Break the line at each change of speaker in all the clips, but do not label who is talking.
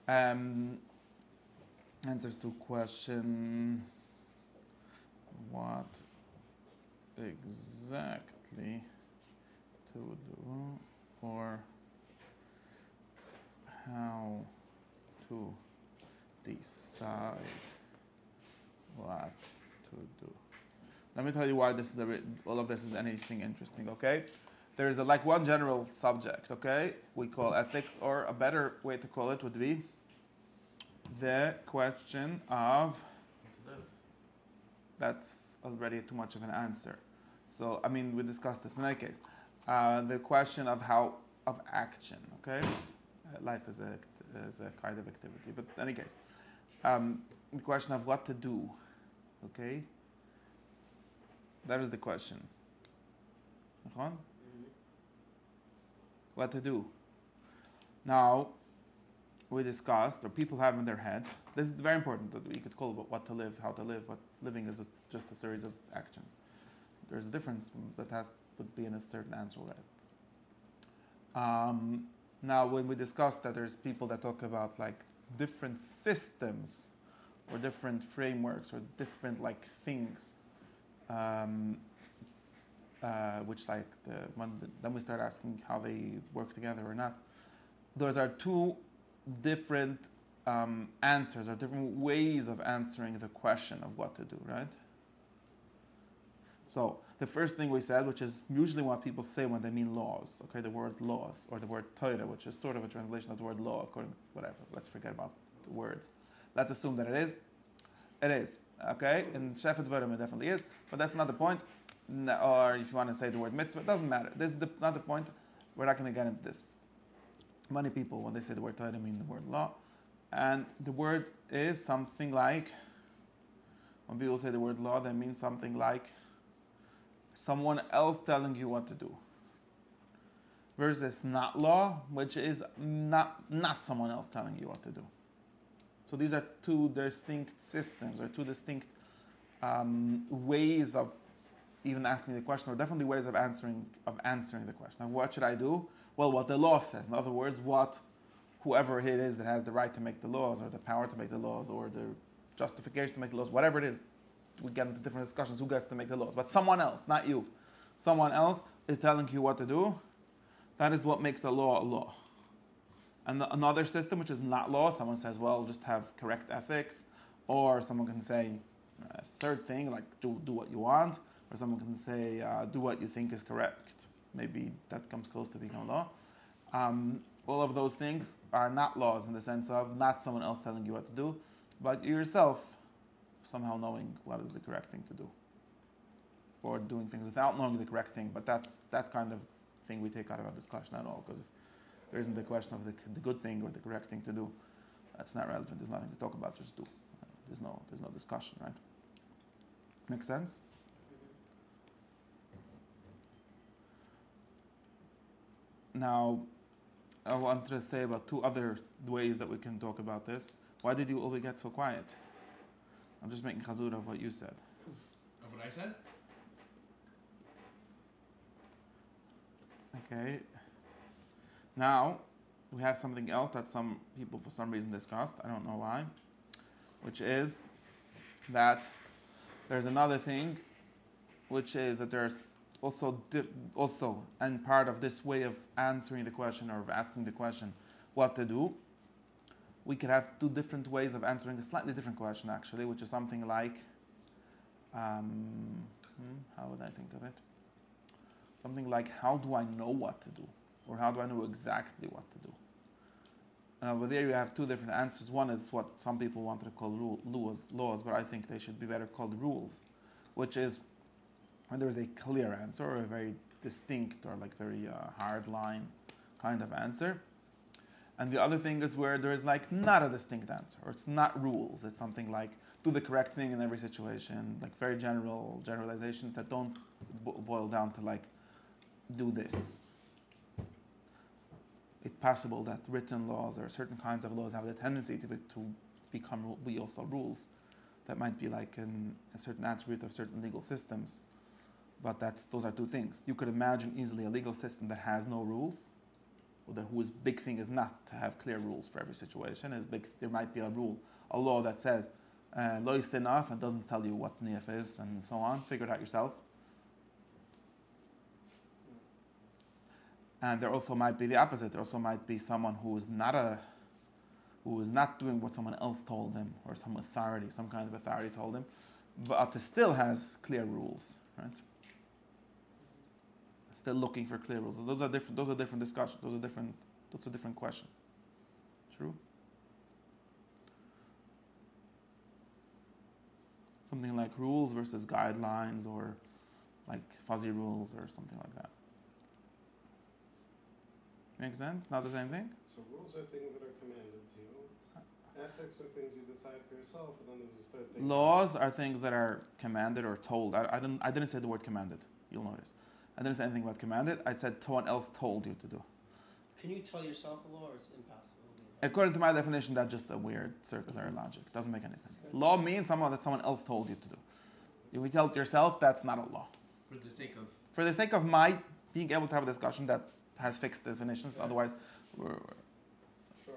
Answers to question what exactly to do or how to decide what to do. Let me tell you why this is all of this is anything interesting, okay? There is like one general subject, okay, we call ethics, or a better way to call it would be the question of, that's already too much of an answer. So, I mean, we discussed this in any case. The question of action, okay? Life is a kind of activity, but in any case, the question of what to do, okay? That is the question. What to do. Now, we discussed, or people have in their head, this is very important that we could call it what to live, how to live, but living is just a series of actions. There's a difference that would be in a certain answer already. Now, when we discussed that there's people that talk about like different systems or different frameworks or different like things, which like then we start asking how they work together or not. Those are two different answers or different ways of answering the question of what to do, right? So the first thing we said, which is usually what people say when they mean laws, okay, the word laws, or the word Torah, which is sort of a translation of the word law, according whatever. Let's forget about the words. Let's assume that it is. It is, okay? In Shefet Dvarim it definitely is, but that's not the point. Or if you want to say the word mitzvah, it doesn't matter. This is not the point. We're not going to get into this. Many people, when they say the word Torah, mean the word law. And the word is something like, when people say the word law, they mean something like someone else telling you what to do. Versus not law, which is not someone else telling you what to do. So these are two distinct systems, or two distinct ways of even asking the question, or definitely ways of answering the question. Of what should I do? Well, what the law says. In other words, what whoever it is that has the right to make the laws, or the power to make the laws, or the justification to make the laws, whatever it is, we get into different discussions, who gets to make the laws. But someone else, not you. Someone else is telling you what to do. That is what makes a law a law. And another system, which is not law, someone says, well, just have correct ethics. Or someone can say a third thing, like do what you want. Or someone can say, do what you think is correct. Maybe that comes close to being a law. All of those things are not laws in the sense of not someone else telling you what to do, but you yourself somehow knowing what is the correct thing to do. Or doing things without knowing the correct thing, but that kind of thing we take out of our discussion at all, because if there isn't the question of the good thing or the correct thing to do, that's not relevant. There's nothing to talk about, just do. There's no discussion, right? Make sense? Now, I want to say about two other ways that we can talk about this. Why did you always get so quiet? I'm just making chazur of what you said.
Of what I said?
Okay. Now, we have something else that some people for some reason discussed. I don't know why. Which is that there's another thing, which is that there's also, and part of this way of answering the question, or of asking the question, what to do, we could have two different ways of answering a slightly different question, actually, which is something like, how would I think of it? Something like, how do I know what to do? Or how do I know exactly what to do? But there you have two different answers. One is what some people wanted to call laws, but I think they should be better called rules, which is when there is a clear answer, or a very distinct, or like very hard line kind of answer. And the other thing is where there is like not a distinct answer, or it's not rules. It's something like do the correct thing in every situation, like very generalizations that don't boil down to like do this. It's possible that written laws or certain kinds of laws have the tendency to become also rules. That might be like a certain attribute of certain legal systems. But those are two things. You could imagine easily a legal system that has no rules, whose big thing is not to have clear rules for every situation. There might be a rule, a law that says lo yistinaf and doesn't tell you what niyaf is and so on. Figure it out yourself. And there also might be the opposite. There also might be someone who is not doing what someone else told him, or some kind of authority told him, but it still has clear rules, right? Still looking for clear rules. Those are different discussions. That's a different question. True? Something like rules versus guidelines, or like fuzzy rules or something like that. Make sense? Not the same thing?
So rules are things that are commanded to you. Ethics are things you decide for yourself, and then there's this third thing.
Laws are things that are commanded or told. I didn't say the word commanded. You'll notice. I didn't say anything about commanded. I said someone else told you to do.
Can you tell yourself a law, or it's impossible?
According to my definition, that's just a weird circular logic. It doesn't make any sense. Law means someone that someone else told you to do. If you tell it yourself, that's not a law. For the sake of my being able to have a discussion that has fixed definitions, otherwise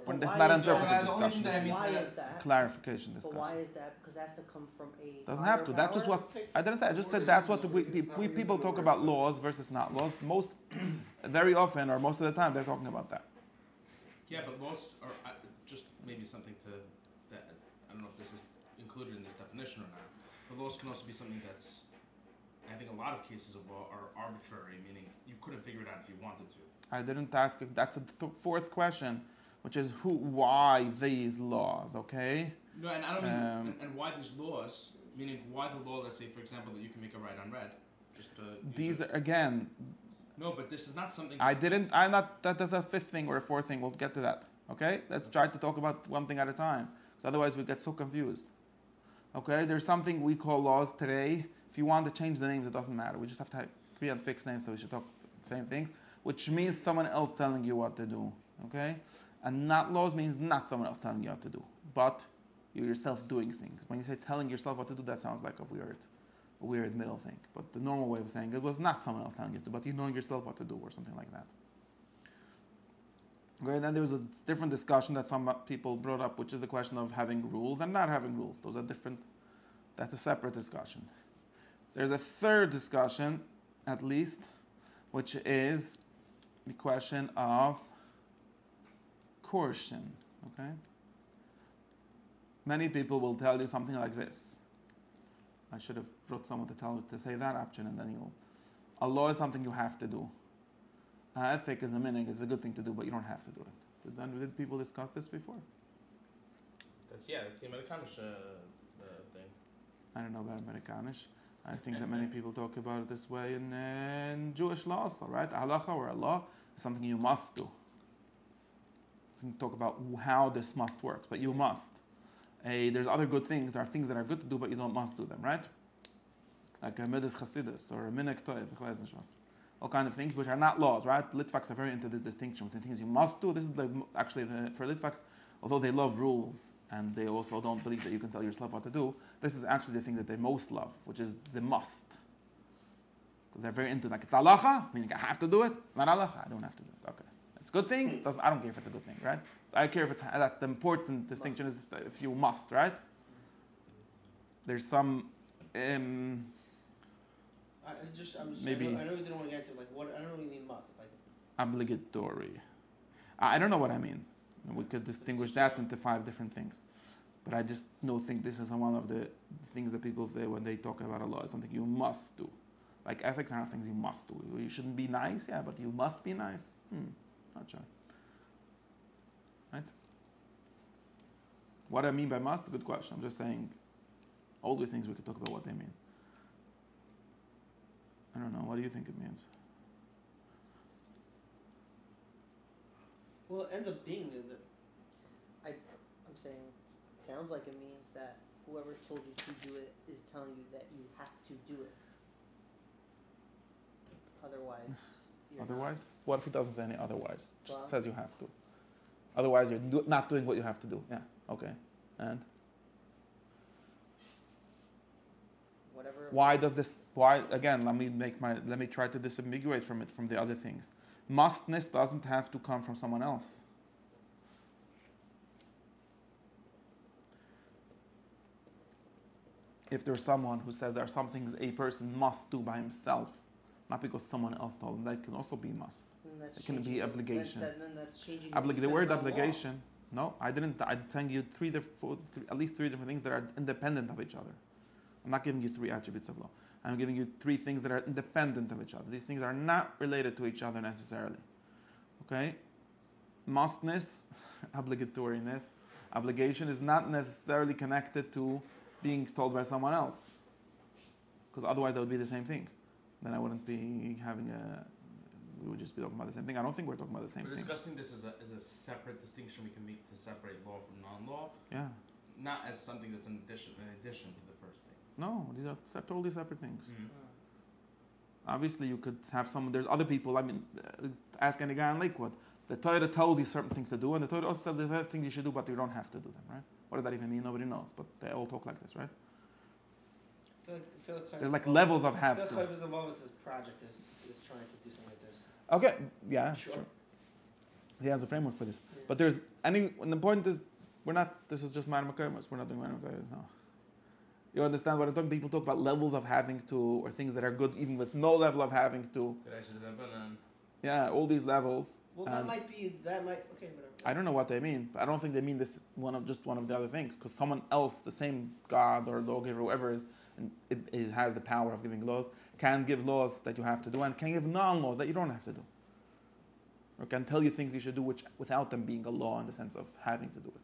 when it's not interpretive discussion,
Why is that?
clarification discussion.
But why is that? Because it has to come from a
Doesn't have to. That's just what I didn't say. I just said that's what we people talk about laws versus not laws. Very often, or most of the time, they're talking about that.
Yeah, but most are just maybe something that I don't know if this is included in this definition or not. But laws can also be something that's. I think a lot of cases of law are arbitrary, meaning you couldn't figure it out if you wanted to.
I didn't ask if that's a fourth question, which is why these laws, okay?
No, and I don't mean, and why these laws, meaning why the law, let's say, for example, that you can make a right on red. These
are, again...
No, but this is not something...
That's a fifth thing or a fourth thing, we'll get to that, okay? Let's try to talk about one thing at a time, because otherwise we get so confused. Okay, there's something we call laws today. If you want to change the names, it doesn't matter. We just have to agree on fixed names, so we should talk the same thing, which means someone else telling you what to do. Okay, and not laws means not someone else telling you what to do, but you yourself doing things. When you say telling yourself what to do, that sounds like a weird middle thing. But the normal way of saying it was not someone else telling you to, but you knowing yourself what to do, or something like that. Okay, then there was a different discussion that some people brought up, which is the question of having rules and not having rules. Those are different. That's a separate discussion. There's a third discussion, at least, which is the question of coercion. Okay? Many people will tell you something like this. I should have brought someone to say that option, and then a law is something you have to do. Ethic is a meaning, it's a good thing to do, but you don't have to do it. Did people discuss this before?
That's the Amerikanisch thing.
I don't know about Amerikanisch. I think that many people talk about it this way in Jewish law also, right? Halacha or a law is something you must do. We can talk about how this must works, but you must. There's other good things. There are things that are good to do, but you don't must do them, right? Like a midas chasidus or a minek toiv, all kinds of things which are not laws, right? Litvaks are very into this distinction between things you must do. This is for Litvaks, although they love rules and they also don't believe that you can tell yourself what to do, this is actually the thing that they most love, which is the must. Because they're very into like, it's halacha, meaning I have to do it. It's not halacha, I don't have to do it. Okay. It's a good thing, I don't care if it's a good thing, right? I care if it's that the important distinction is if you must, right? There's some
I know
maybe
you didn't want to get into what I don't know what you mean must.
Obligatory. I don't know what I mean. We could distinguish that into 5 different things. But I just think this is one of the things that people say when they talk about a law. It's something you must do. Like ethics are not things you must do. You shouldn't be nice, yeah, but you must be nice. Not sure. Right? What I mean by must, good question. I'm just saying all these things we could talk about what they mean. I don't know. What do you think it means?
Well, it ends up being
I'm saying it sounds like it means that whoever told you to do it is telling you that you have to do it.
Otherwise? What if it doesn't say any otherwise? It just says you have to. Otherwise, you're not doing what you have to do. Yeah. Okay. And
whatever.
Why does this? Why again? Let me try to disambiguate from the other things. Mustness doesn't have to come from someone else. If there's someone who says there are some things a person must do by himself, not because someone else told him, that can also be must. It can be obligation.
Then that's changing.
The word obligation. No, I didn't. I'm telling you at least three different things that are independent of each other. I'm not giving you three attributes of law. I'm giving you three things that are independent of each other. These things are not related to each other necessarily. Okay? Mustness, obligatoriness, obligation is not necessarily connected to being told by someone else. Because otherwise that would be the same thing. Then I wouldn't be we would just be talking about the same thing. I don't think we're talking about the same
We're
thing.
discussing this as a separate distinction we can make to separate law from non-law,
Yeah.
not as something that's in addition to the first thing.
No, these are totally separate things.
Mm-hmm.
Obviously, you could have there's other people, ask any guy in Lakewood. The Torah tells you certain things to do, and the Torah also says there's other things you should do, but you don't have to do them, right? What does that even mean? Nobody knows, but they all talk like this, right?
I feel like
There's like levels of
I
have
feel
to.
like this project is trying to do something like this.
Okay, yeah,
Sure.
sure. He has a framework for this.
Yeah.
But and the point is, this is just Madam McCormick, we're not doing Madam McCormick, no. You understand what I'm talking? People talk about levels of having to, or things that are good even with no level of having to. Yeah, all these levels.
Well,
And
okay, whatever.
I don't know what they mean, but I don't think they mean this one of the other things, because someone else, the same God or lawgiver, whoever is, and it has the power of giving laws, can give laws that you have to do, and can give non-laws that you don't have to do, or can tell you things you should do without them being a law in the sense of having to do it.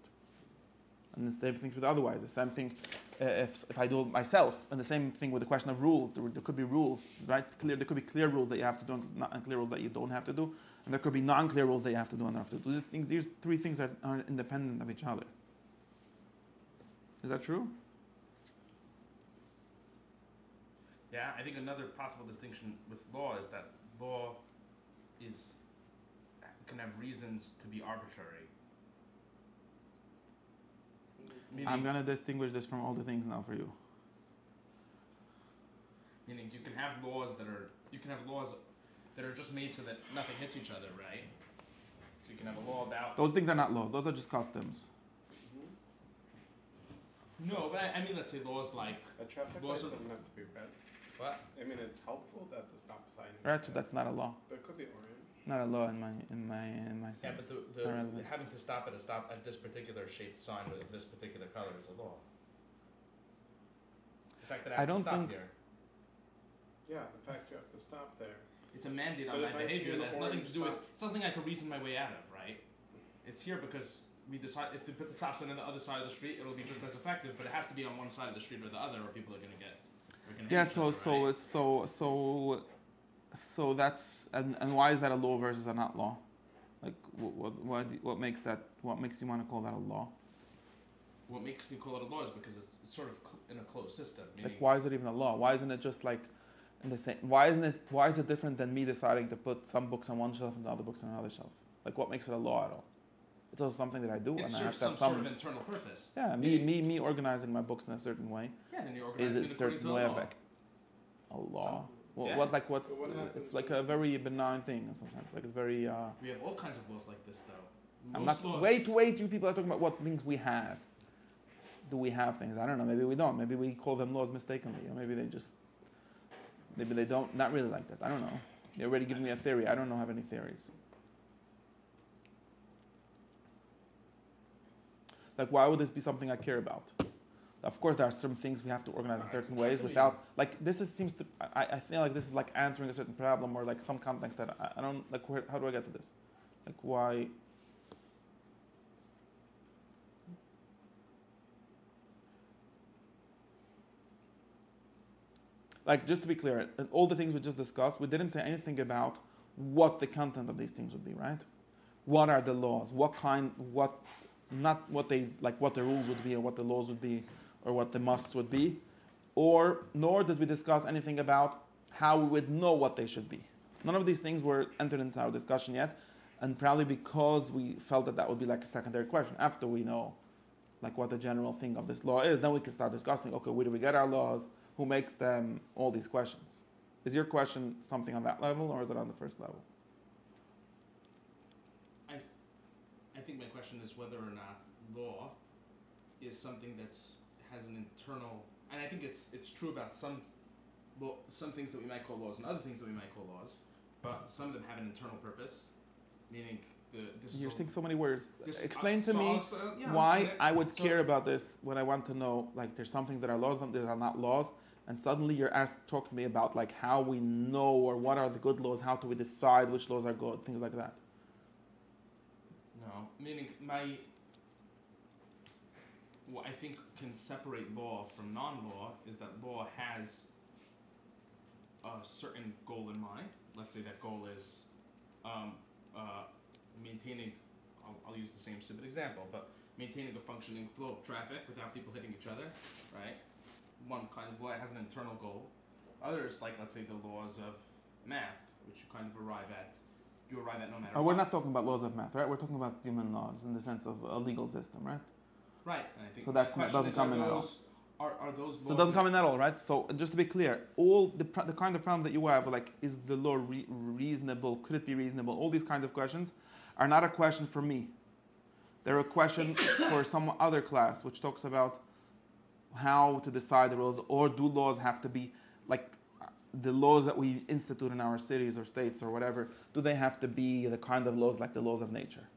And the same thing with otherwise. The same thing if I do it myself, and the same thing with the question of rules. There could be rules, right? There could be clear rules that you have to do, and unclear rules that you don't have to do, and there could be non-clear rules that you have to do and don't have to do. These three things are independent of each other. Is that true?
Yeah, I think another possible distinction with law is that law can have reasons to be arbitrary. Meaning,
I'm gonna distinguish this from all the things now for you.
Meaning you can have laws that are just made so that nothing hits each other, right? So you can have a law about
Those things are not laws. Those are just customs.
No, but I mean, let's say laws like
A traffic light doesn't have to be red.
what?
I mean, it's helpful that the stop sign. is
Right? So
red,
that's not a law.
but it could be orange.
Not a law in my sense.
Yeah, but the
Not relevant.
having to stop at this particular shaped sign with this particular color is a law. The fact that I have
don't
to stop
think-
here,
Yeah, the fact you have to stop there.
it's a mandate on
But
my
if I see
behavior
an
that has nothing
orange
to do with.
stop-
It's something I can reason my way out of, right? It's here because we decide if we put the stop sign on the other side of the street, it'll be just as effective. But it has to be on one side of the street or the other, or people are gonna get.
Yeah.
hit each other, right?
So that's and why is that a law versus a not law? Like what makes you want to call that a law?
What makes me call it a law is because it's sort of in a closed system. Meaning,
Like, why is it even a law? Why isn't it just like in the same? Why is it different than me deciding to put some books on one shelf and other books on another shelf? Like, what makes it a law at all? It's also something that I do,
it
and I have
serves
to have
some sort of internal purpose.
Yeah, me organizing my books in a certain way
Yeah, then you
is
organize
a
it according
certain
to
way
a
of
law.
a law.
yeah.
What's
But what happens
it's like a very benign thing sometimes. Like it's very.
We have all kinds of laws like this, though.
I'm
Most
not.
laws,
Wait! You people are talking about what things we have. Do we have things? I don't know. Maybe we don't. Maybe we call them laws mistakenly, or maybe they don't. Not really like that. I don't know. You're already giving me a theory. I don't have any theories. Like, why would this be something I care about? Of course, there are some things we have to organize in certain ways without, like, seems to, I feel like this is like answering a certain problem or like some context that I don't, like, how do I get to this? Like, why? Like, just to be clear, in all the things we just discussed, we didn't say anything about what the content of these things would be, right? What are the laws? Not what the rules would be or what the laws would be or what the musts would be, nor did we discuss anything about how we would know what they should be. None of these things were entered into our discussion yet, and probably because we felt that would be like a secondary question. After we know like what the general thing of this law is, then we can start discussing, okay, where do we get our laws? Who makes them? All these questions. Is your question something on that level or is it on the first level?
question is whether or not law is something has an internal, and I think it's true about some things that we might call laws and other things that we might call laws, but some of them have an internal purpose, meaning
You're saying so many words. Explain to
so
me
I'll
why
explain it.
I would
So-
care about this when I want to know, like, there's some things that are laws and there are not laws, and suddenly you're talking to me about, like, how we know or what are the good laws, how do we decide which laws are good, things like that.
No, meaning what I think can separate law from non-law is that law has a certain goal in mind. Let's say that goal is maintaining, I'll use the same stupid example, but maintaining a functioning flow of traffic without people hitting each other, right? One kind of law has an internal goal. Others, like let's say the laws of math, which you kind of arrive at no matter what.
We're not talking about laws of math, right? We're talking about human laws in the sense of a legal system, right?
Right, and I think
So
my
that
question
doesn't
is,
come in at all.
Are those laws?
So it doesn't come in at all, right? So just to be clear, all the kind of problem that you have, like, is the law reasonable? Could it be reasonable? All these kinds of questions are not a question for me. They're a question for some other class, which talks about how to decide the rules, or do laws have to be like the laws that we institute in our cities or states or whatever? Do they have to be the kind of laws like the laws of nature?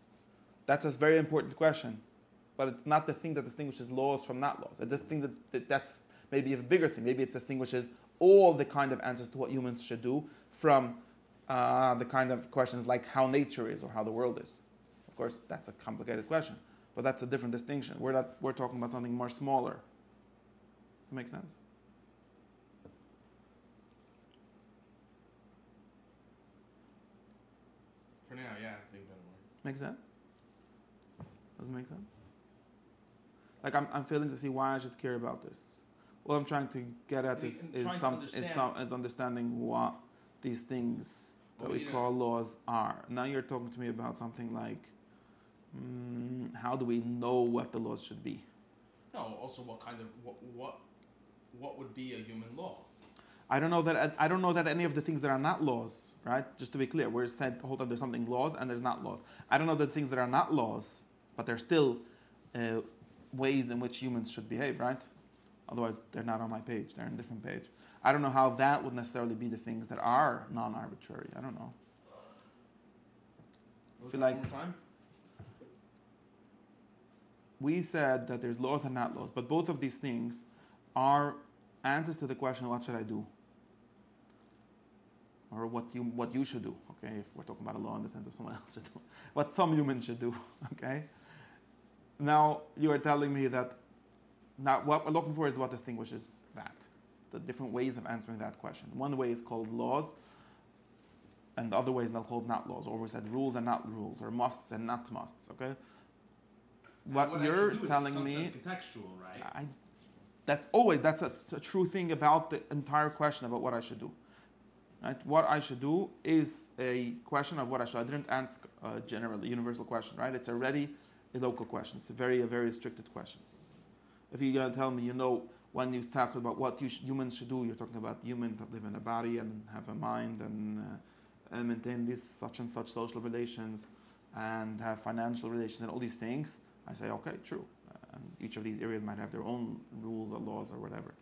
That's a very important question. But it's not the thing that distinguishes laws from not laws. It's the thing that's maybe a bigger thing. Maybe it distinguishes all the kind of answers to what humans should do from the kind of questions like how nature is or how the world is. Of course, that's a complicated question, but that's a different distinction. We're talking about something more smaller. Does that make sense?
For now, yeah, I think that'll work.
Make sense? Does it make sense? Like, I'm failing to see why I should care about this. What I'm trying to get at is understanding what these things that we call laws are. Now you're talking to me about something like, how do we know what the laws should be?
No, also what kind of what would be a human law?
I don't know that any of the things that are not laws, right? Just to be clear, we're said, hold on, there's something laws and there's not laws. I don't know the things that are not laws, but they're still ways in which humans should behave, right? Otherwise, they're not on my page. They're on a different page. I don't know how that would necessarily be the things that are non-arbitrary. I don't know.
What was
Feel
that
like-
one more time?
We said that there's laws and not laws, but both of these things are answers to the question, what should I do? Or what you should do, okay? If we're talking about a law in the sense of someone else should do. What some humans should do, okay? Now, you are telling me that now what we're looking for is what distinguishes that. The different ways of answering that question. One way is called laws, and the other way is not called not laws. Or we said rules and not rules, or musts and not musts, okay? What you're telling me,
is contextual, right?
that's a true thing about the entire question about what I should do. Right? What I should do is a question of what I should. I didn't ask a general, universal question, right? It's already a local question. It's a very restricted question. If you're going to tell me, when you talk about what humans should do, you're talking about humans that live in a body and have a mind and maintain these such and such social relations and have financial relations and all these things. I say, okay, true. And each of these areas might have their own rules or laws or whatever.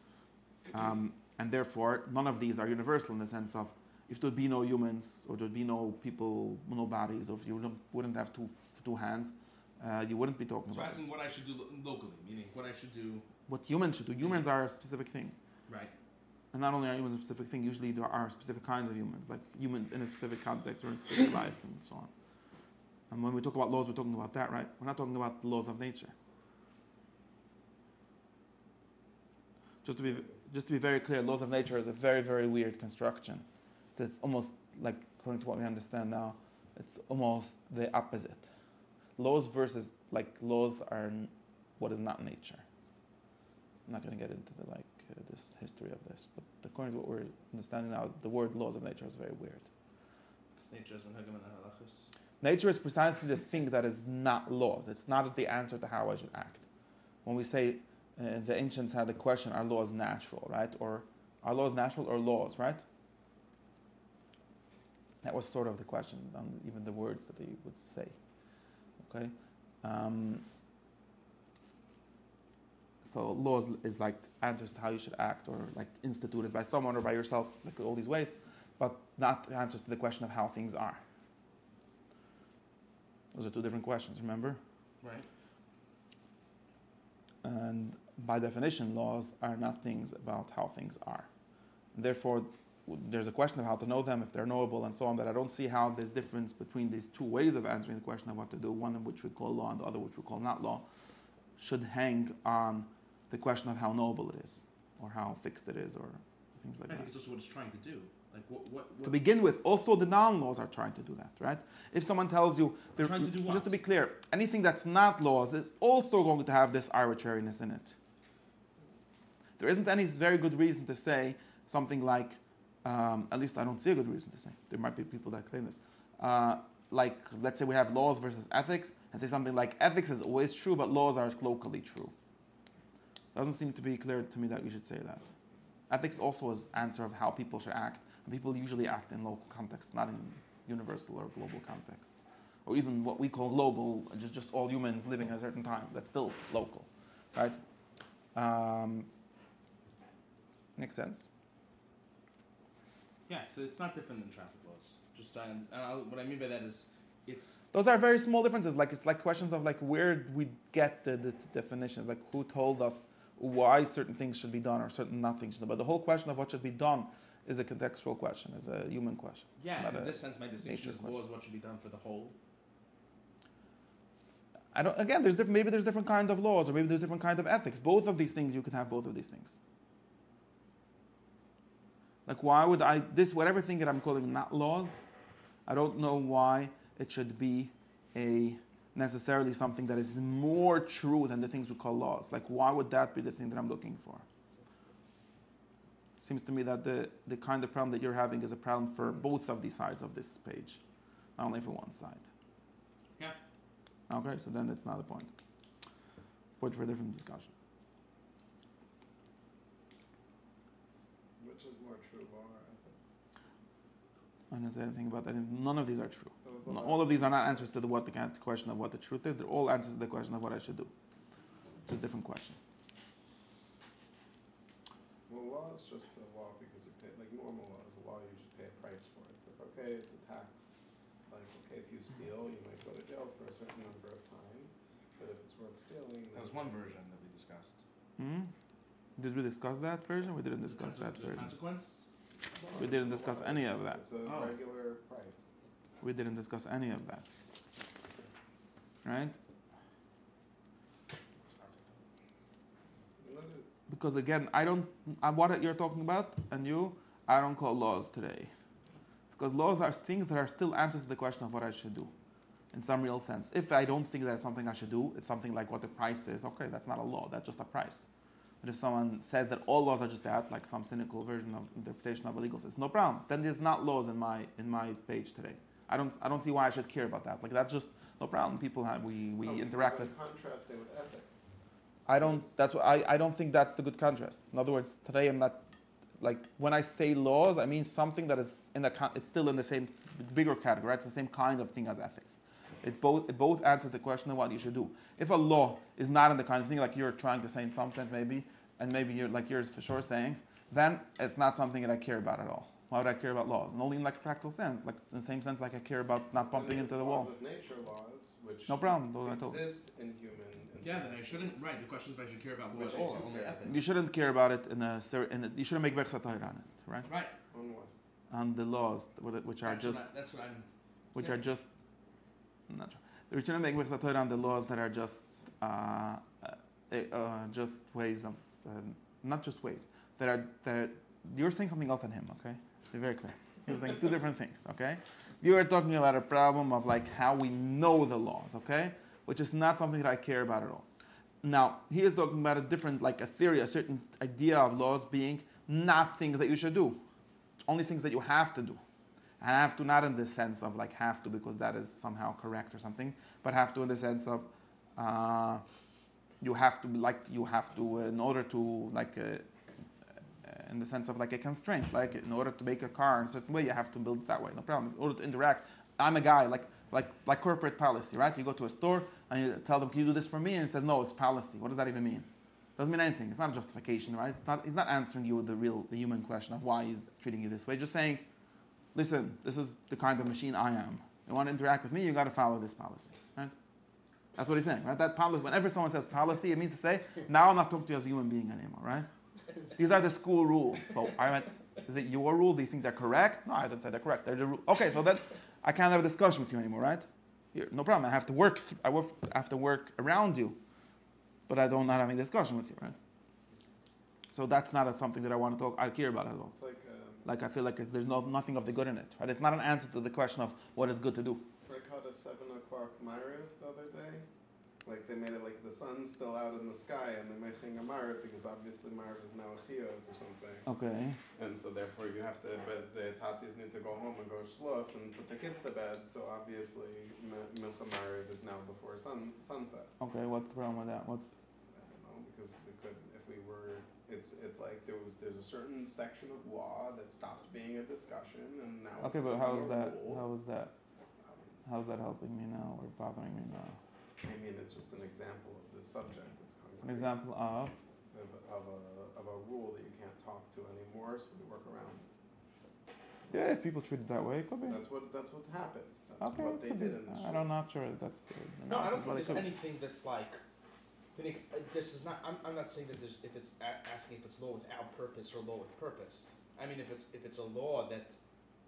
And therefore, none of these are universal in the sense of if there would be no humans or there would be no people, no bodies, or if you wouldn't have two hands, you wouldn't be talking
So
about
asking
this.
what I should do locally, meaning what I should do.
What humans should do. Humans are a specific thing.
Right.
And not only are humans a specific thing, usually there are specific kinds of humans, like humans in a specific context or in a specific life and so on. And when we talk about laws, we're talking about that, right? We're not talking about the laws of nature. Just to be very clear, laws of nature is a very weird construction. That's almost like, according to what we understand now, it's almost the opposite. Laws versus laws are what is not nature. I'm not going to get into this history of this, but according to what we're understanding now, the word laws of nature is very weird.
Because nature is minhagim and halachas.
Nature is precisely the thing that is not laws. It's not the answer to how I should act. When we say the ancients had the question, are laws natural, right? Or are laws natural or laws, right? That was sort of the question on even the words that they would say. Okay? Um, so laws is like answers to how you should act, or like instituted by someone or by yourself, like all these ways, but not answers to the question of how things are. Those are two different questions, remember?
Right.
And by definition, laws are not things about how things are. And therefore, there's a question of how to know them, if they're knowable, and so on, but I don't see how there's difference between these two ways of answering the question of what to do, one of which we call law and the other which we call not law, should hang on the question of how knowable it is, or how fixed it is, or things like
I think
that.
it's also what it's trying to do. Like what
To begin with, also the non-laws are trying to do that, right? If someone tells you,
Trying to do what?
just to be clear, anything that's not laws is also going to have this arbitrariness in it. There isn't any very good reason to say something like, at least I don't see a good reason to say. There might be people that claim this. Like, let's say we have laws versus ethics, and say something like, ethics is always true, but laws are locally true. Doesn't seem to be clear to me that we should say that. Ethics also is answer of how people should act, and people usually act in local contexts, not in universal or global contexts, or even what we call global, just all humans living at a certain time. That's still local, right? Makes sense.
Yeah, so it's not different than traffic laws. Just what I mean by that is, it's
Those are very small differences. Like it's like questions of like where we get the definitions, like who told us why certain things should be done or certain nothing should be done. But the whole question of what should be done is a contextual question, is a human question.
yeah.
It's not
In
a
this sense, my distinction
nature
is
question.
law is what should be done for the whole.
I don't. Again, maybe there's different kind of laws, or maybe there's different kind of ethics. Both of these things, you can have both of these things. Like why would whatever thing that I'm calling not laws, I don't know why it should be necessarily something that is more true than the things we call laws. Like why would that be the thing that I'm looking for? Seems to me that the kind of problem that you're having is a problem for both of these sides of this page, not only for one side.
Yeah.
Okay, so then it's not a point. Point for a different discussion.
Which is more true, law or ethics?
I didn't say anything about that. None of these are true.
That was the
No,
last
all of these are
one.
not answers to the question of what the truth is. They're all answers to the question of what I should do. It's a different question.
Well, law is just a law because you pay, like normal law is a law you should pay a price for. It's like, okay, it's a tax. Like, okay, if you steal, you might go to jail for a certain number of time. But if it's worth stealing,
That was one version that we discussed.
Hmm? Did we discuss that version? We didn't discuss that
The
version.
consequence.
We didn't discuss any of that.
It's a
Oh.
regular price.
We didn't discuss any of that. Right?
You know,
Because again, what you're talking about, and I don't call laws today. Because laws are things that are still answers to the question of what I should do, in some real sense. If I don't think that it's something I should do, it's something like what the price is. Okay, that's not a law, that's just a price. But if someone says that all laws are just that, like some cynical version of interpretation of a legal system, no problem. Then there's not laws in my page today. I don't see why I should care about that. Like that's just no problem. People have we interact with.
Contrasting with ethics.
I don't think that's the good contrast. In other words, today I'm not like when I say laws, I mean something that is it's still in the same bigger category. Right? It's the same kind of thing as ethics. It both answer the question of what you should do. If a law is not in the kind of thing like you're trying to say in some sense maybe, and maybe you're for sure saying, then it's not something that I care about at all. Why would I care about laws? And only in like a practical sense, like in the same sense like I care about not bumping into the wall.
Laws of nature laws, which
No problem. Those I told.
exist in human.
Yeah, then I shouldn't. Right. The question is if I should care about law
Which
at
I
all,
do
only
care.
ethics.
You shouldn't care about it you shouldn't make beis on it, right?
Right.
On what?
On the laws which are just
That's what I'm.
which
saying.
are just I'm not sure. We shouldn't make beis on the laws that are just ways of not just ways that are you're saying something else than him, okay? Be very clear. You're saying two different things, okay? You are talking about a problem of like how we know the laws, okay? Which is not something that I care about at all. Now, he is talking about a different, like a theory, a certain idea of laws being not things that you should do, only things that you have to do. And have to not in the sense of like have to because that is somehow correct or something, but have to in the sense of you have to in order to like in the sense of like a constraint, like in order to make a car in a certain way, you have to build it that way. No problem. In order to interact, I'm a guy. Like like corporate policy, right? You go to a store and you tell them, can you do this for me? And it says, no, it's policy. What does that even mean? Doesn't mean anything. It's not a justification, right? He's not answering you with the human question of why he's treating you this way. Just saying, listen, this is the kind of machine I am. You want to interact with me, you got to follow this policy, right? That's what he's saying, right? That policy, whenever someone says policy, it means to say, now I'm not talking to you as a human being anymore, right? These are the school rules. So I went, is it your rule? Do you think they're correct? No, I don't say they're correct. They're the rule. Okay, so then I can't have a discussion with you anymore, right? Here, no problem. I have to work. I have to work around you, but I don't not having a discussion with you, right? So that's not something that I care about at all.
It's
Like I feel like there's nothing of the good in it, right? It's not an answer to the question of what is good to do.
I caught a 7 o'clock Ma'ariv the other day. Like they made it like the sun's still out in the sky, and they're making a Ma'ariv because obviously Ma'ariv is now a chiyuv or something.
Okay.
And so therefore you have to, but the tatis need to go home and go shluch and put the kids to bed. So obviously Milcha Ma'ariv is now before sunset.
Okay. What's the problem with that?
I don't know, because we could, if we were, it's like there's a certain section of law that stopped being a discussion, and now
Okay,
it's
but how is
become a
that?
rule.
How is that? How's that helping me now or bothering me now?
I mean, it's just an example of the subject that's concrete.
An example of.
Of a rule that you can't talk to anymore, so we work around it.
Yeah, if people treat it that way, it could be.
That's what happened. That's
Okay,
what they
could
did
be.
in this.
I'm not sure that's the
No, I don't
analysis, but
think
it
there's
could be.
anything that's like. This is not. I'm not saying that there's. If it's asking if it's law without purpose or law with purpose. I mean, if it's a law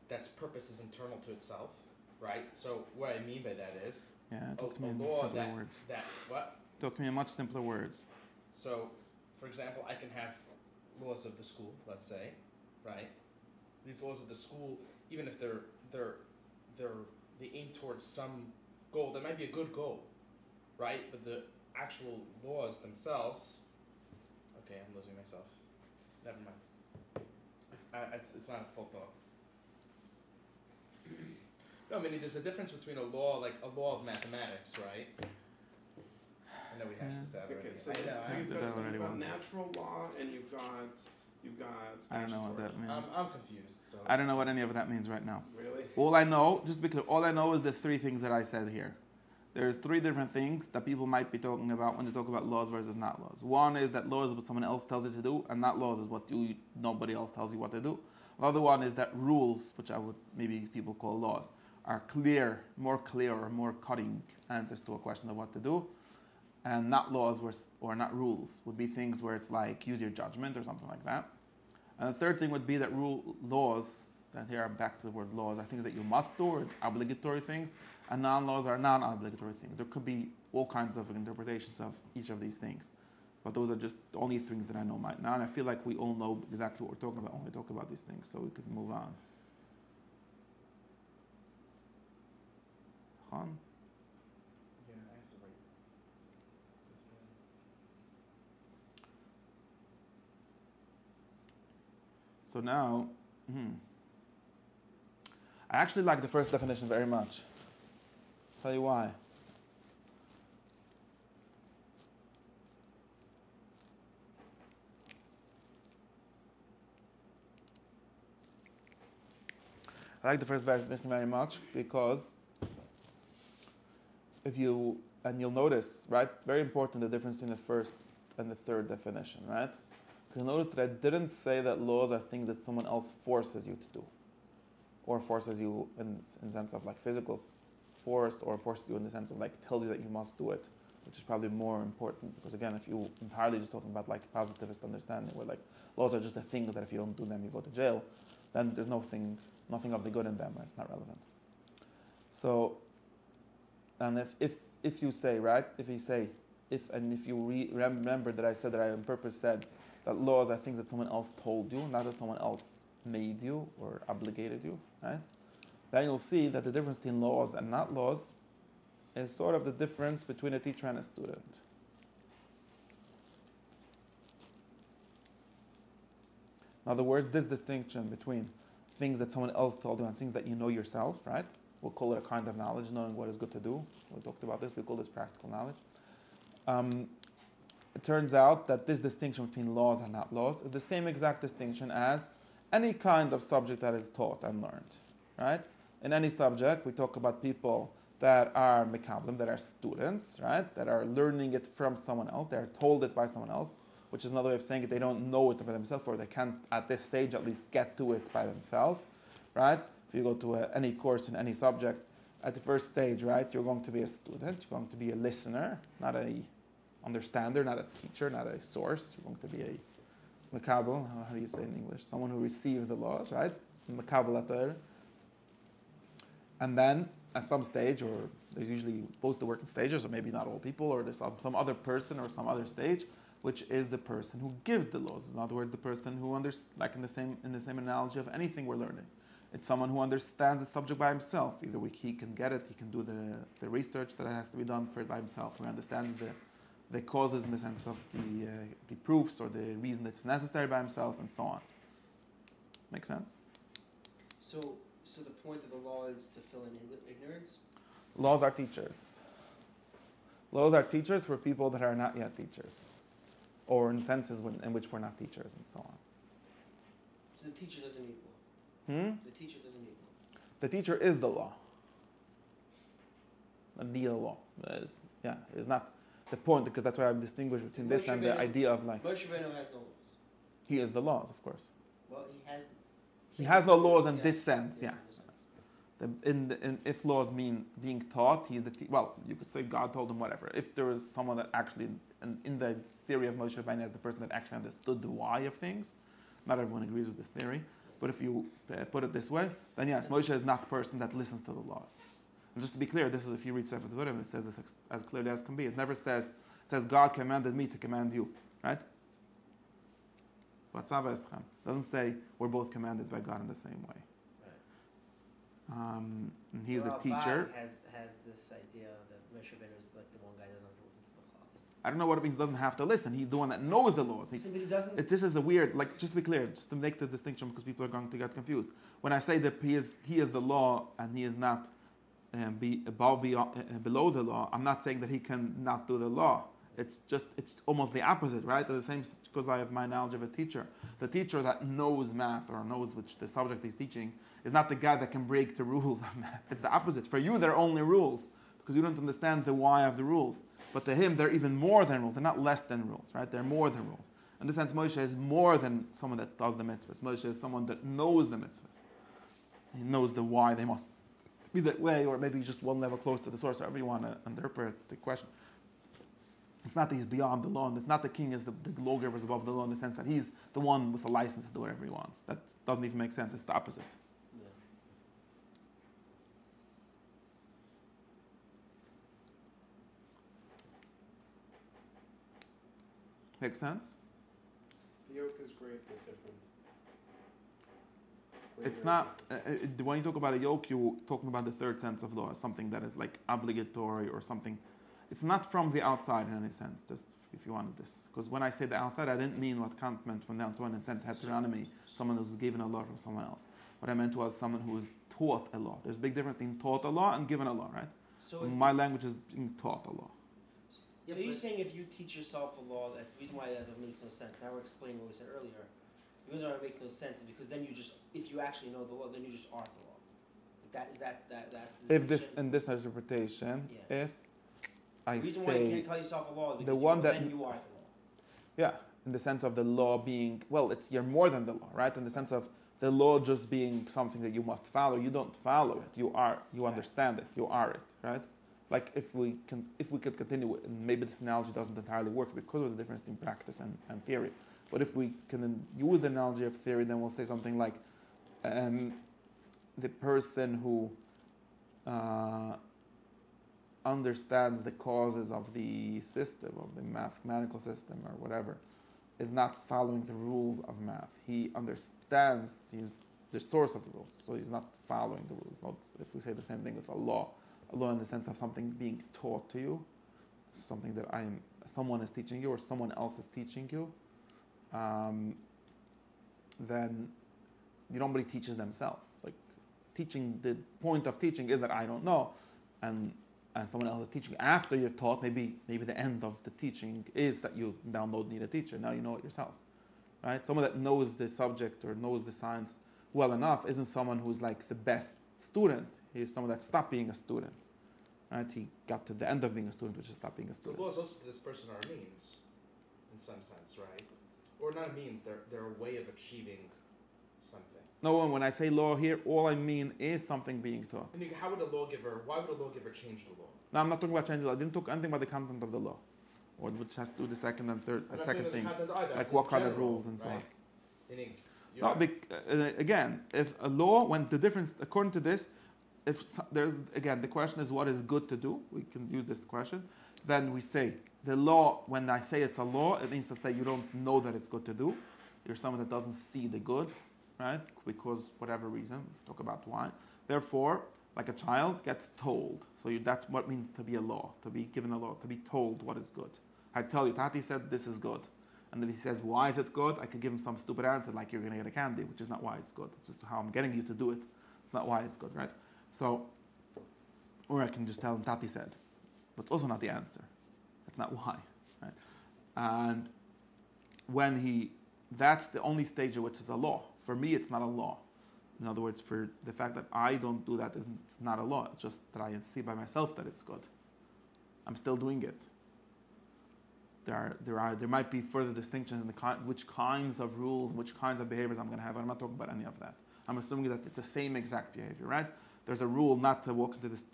that's purpose is internal to itself, right? So what I mean by that is
Yeah, talk to me
a
in
law
simpler words.
that what?
Talk to me in much simpler words.
So, for example, I can have laws of the school, let's say, right? These laws of the school, even if they aim towards some goal, that might be a good goal, right? But the actual laws themselves, okay, I'm losing myself. Never mind. It's not a full thought. No, I mean there's a difference between a law, like a law of mathematics, right? I know we hashed this out already.
Okay, so,
I know.
so
I
you've
did that
got,
already once.
natural law and you've got
I don't know what
statutory.
that means.
I'm confused. So
I don't know what any of that means right now.
Really?
All I know, just because all I know is the three things that I said here. There's three different things that people might be talking about when they talk about laws versus not laws. One is that laws is what someone else tells you to do, and not laws is what nobody else tells you what to do. Another one is that rules, which I would maybe people call laws, are more clear or more cutting answers to a question of what to do. And not laws or not rules would be things where it's like use your judgment or something like that. And the third thing would be that laws, and here I'm back to the word laws, are things that you must do or obligatory things, and non-laws are non-obligatory things. There could be all kinds of interpretations of each of these things. But those are just the only things that I know right now, and I feel like we all know exactly what we're talking about when we talk about these things, so we could move on. Khan?
yeah, I have to write this down.
So now, I actually like the first definition very much. Tell you why. I like the first definition very much because you'll notice, right, very important the difference between the first and the third definition, right? Because notice that I didn't say that laws are things that someone else forces you to do, or forces you in the sense of like physical force, or forces you in the sense of like tells you that you must do it, which is probably more important. Because again, if you entirely just talking about like positivist understanding, where like laws are just a thing that if you don't do them you go to jail, then there's nothing of the good in them. It's not relevant. So, and if you say right, if you remember that I said that I on purpose said that laws are things that someone else told you, not that someone else made you or obligated you, right? Then you'll see that the difference between laws and not laws is sort of the difference between a teacher and a student. In other words, this distinction between things that someone else told you and things that you know yourself, right? We'll call it a kind of knowledge, knowing what is good to do. We talked about this, we call this practical knowledge. It turns out that this distinction between laws and not laws is the same exact distinction as any kind of subject that is taught and learned, right? In any subject, we talk about people that are mekablim, that are students, right? That are learning it from someone else. They are told it by someone else, which is another way of saying it. They don't know it by themselves, or they can't, at this stage at least, get to it by themselves, right? If you go to any course in any subject, at the first stage, right, you're going to be a student, you're going to be a listener, not a understander, not a teacher, not a source. You're going to be a makabel, how do you say it in English? Someone who receives the laws, right? Makabel atar. And then, at some stage, or there's usually both the working stages, or maybe not all people, or there's some other person or some other stage, which is the person who gives the laws. In other words, the person who like in the same analogy of anything we're learning. It's someone who understands the subject by himself. Either he can get it, he can do the research that has to be done for it by himself, who understands the causes in the sense of the proofs or the reason that's necessary by himself, and so on. Make sense?
So the point of the law is to fill in ignorance?
Laws are teachers. Laws are teachers for people that are not yet teachers, or in senses in which we're not teachers, and so on.
So the teacher doesn't need law. The teacher doesn't need law.
The teacher is the law. The law. It's not the point, because that's why I'm distinguished between this and the idea of like.
Moshe Rabbeinu has no laws.
He is the laws, of course.
Well,
He has no laws in this sense, yeah. If laws mean being taught, he's the well, you could say God told him whatever. If there is someone that actually, in the theory of Moshe Rabbeinu, as the person that actually understood the why of things, not everyone agrees with this theory, but if you put it this way, then yes, Moshe is not the person that listens to the laws. And just to be clear, this is if you read Sefer Devarim, it says this as clearly as can be. It never says, it says God commanded me to command you, right? It doesn't say we're both commanded by God in the same way. And he's the teacher.
Has this idea that Moshe Rabbeinu is like the one guy that doesn't have to listen to the class.
I don't know what it means doesn't have to listen. He's the one that knows the laws.
But he doesn't.
This is the weird, like, just to be clear, just to make the distinction because people are going to get confused. When I say that he is the law and he is not below the law, I'm not saying that he can not do the law. It's almost the opposite, right? The same, because I have my knowledge of a teacher. The teacher that knows math or knows which the subject he's teaching is not the guy that can break the rules of math. It's the opposite. For you, they're only rules because you don't understand the why of the rules. But to him, they're even more than rules. They're not less than rules, right? They're more than rules. In this sense, Moshe is more than someone that does the mitzvahs. Moshe is someone that knows the mitzvahs. He knows the why they must be that way, or maybe just one level close to the source, however you want to interpret the question. It's not that he's beyond the law, and it's not the king is the lawgiver is above the law in the sense that he's the one with a license to do whatever he wants. That doesn't even make sense. It's the opposite.
Yeah.
Makes sense?
The yoke is great but different.
It's not, when you talk about a yoke, you're talking about the third sense of law, something that is like obligatory or something. It's not from the outside in any sense, just if you wanted this. Because when I say the outside, I didn't mean what Kant meant from the outside and sent heteronomy, someone who's given a law from someone else. What I meant was someone who is taught a law. There's a big difference between taught a law and given a law, right?
So
my language is being taught a law.
So you're saying if you teach yourself a law, the reason why that makes no sense, now we're explaining what we said earlier, the reason why it makes no sense is because then you just, if you actually know the law, then you just are the law. That's the
If this, in this interpretation,
Yeah.
if I
the reason why you
say,
can't tell yourself a law is because
the one that,
then you are the law.
yeah, in the sense of the law being, well, you're more than the law, right? In the sense of the law just being something that you must follow. You don't follow it. You understand it. You are it, right? Like if we could continue, and maybe this analogy doesn't entirely work because of the difference in practice and theory. But if we can use the analogy of theory, then we'll say something like the person who understands the causes of the system, of the mathematical system or whatever, is not following the rules of math. He understands he's the source of the rules, so he's not following the rules. Not if we say the same thing with a law in the sense of something being taught to you, something that someone is teaching you or someone else is teaching you, then nobody teaches themselves. Like teaching, the point of teaching is that I don't know, and someone else is teaching after you're taught. Maybe the end of the teaching is that you now don't need a teacher. Now you know it yourself, right? Someone that knows the subject or knows the science well enough isn't someone who's like the best student. He's someone that stopped being a student, right? He got to the end of being a student, which is stop being a
The
student.
laws also to this person are a means, in some sense, right? Or not a means, they're a way of achieving something.
No, when I say law here, all I mean is something being taught.
And how would why would a lawgiver change the law?
Now, I'm not talking about changing the law. I didn't talk anything about the content of the law, or which has to do with the second and third,
I'm not
second
doing
things,
the content either,
like
it's
what
in
kind of
general,
rules and so on.
right? Meaning, you
No,
have-
again, if a law, when the difference, according to this, there's, again, the question is what is good to do? We can use this question. Then we say, the law, when I say it's a law, it means to say you don't know that it's good to do. You're someone that doesn't see the good, right? Because whatever reason, talk about why. Therefore, like a child gets told. So that's what it means to be a law, to be given a law, to be told what is good. I tell you, Tati said this is good. And if he says, why is it good? I could give him some stupid answer like you're going to get a candy, which is not why it's good. It's just how I'm getting you to do it. It's not why it's good, right? So, or I can just tell him Tati said. But it's also not the answer. That's not why, right? And that's the only stage at which it's a law. For me, it's not a law. In other words, for the fact that I don't do that, it's not a law. It's just that I see by myself that it's good. I'm still doing it. There might be further distinctions in which kinds of rules, which kinds of behaviors I'm going to have. I'm not talking about any of that. I'm assuming that it's the same exact behavior, right? There's a rule not to walk into this.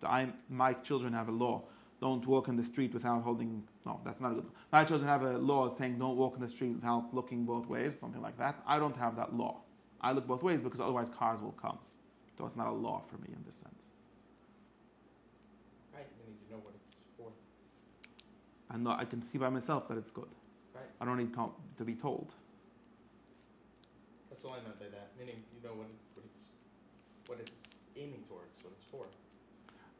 My children have a law. Don't walk in the street without holding. No, that's not good. My children have a law saying don't walk in the street without looking both ways, something like that. I don't have that law. I look both ways because otherwise cars will come. So it's not a law for me in this sense.
Right, meaning you know what it's for.
I can see by myself that it's good.
Right.
I don't need to be told.
That's all I meant by that. Meaning you know what it's aiming towards, what it's for.